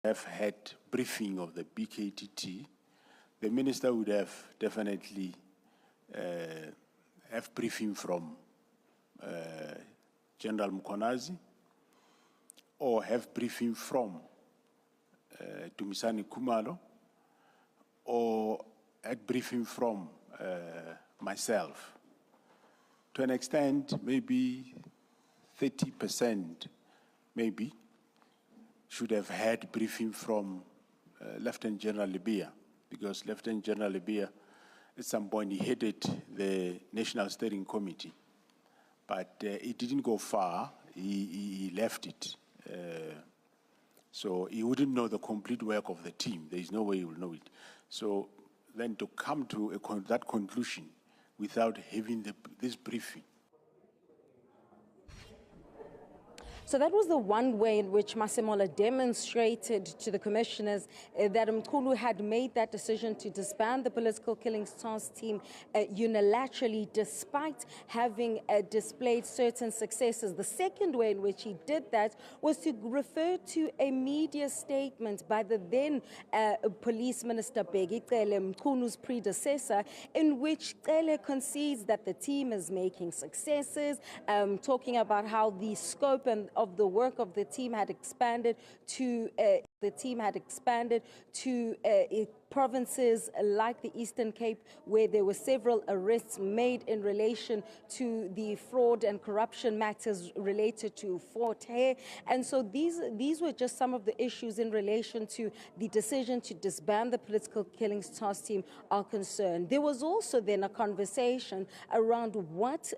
have had briefing of the BKTT, the minister would have definitely have briefing from General Mkhwanazi, or have briefing from Dumisani Khumalo, or had briefing from myself. To an extent, maybe 30% maybe should have had briefing from Lieutenant General Libya, because Lieutenant General Libya, at some point, he headed the National Steering Committee, but it didn't go far. He left it. So he wouldn't know the complete work of the team. There is no way he will know it. So then to come to that conclusion without having this briefing. So that was the one way in which Masemola demonstrated to the commissioners that Mkhulu had made that decision to disband the Political Killings Task Team unilaterally, despite having displayed certain successes. The second way in which he did that was to refer to a media statement by the then Police Minister Bheki Cele, Mkhulu's predecessor, in which Cele concedes that the team is making successes, talking about how the scope of the work of the team had expanded to provinces like the Eastern Cape, where there were several arrests made in relation to the fraud and corruption matters related to Fort Hare. And so these were just some of the issues in relation to the decision to disband the Political Killings Task Team are concerned. There was also then a conversation around what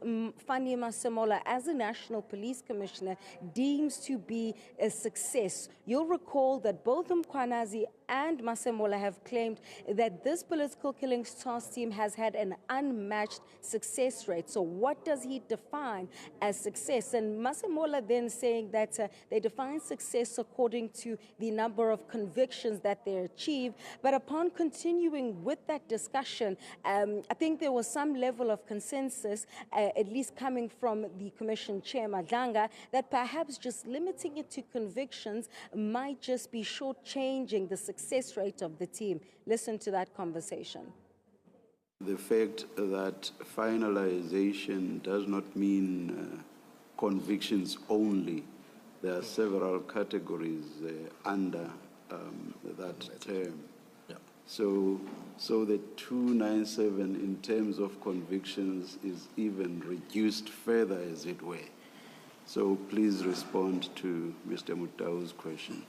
Fanny Masemola, as a National Police Commissioner, deems to be a success. You'll recall that both Mkhwanazi and Masemola have claimed that this Political Killings Task Team has had an unmatched success rate. So what does he define as success? And Masemola then saying that they define success according to the number of convictions that they achieve. But upon continuing with that discussion, I think there was some level of consensus, at least coming from the Commission Chair Madlanga, that perhaps just limiting it to convictions might just be shortchanging the success rate of the team. Listen to that conversation. The fact that finalization does not mean convictions only. There are several categories under that term. Yeah. So the 297 in terms of convictions is even reduced further, as it were. So please respond to Mr. Mutau's question.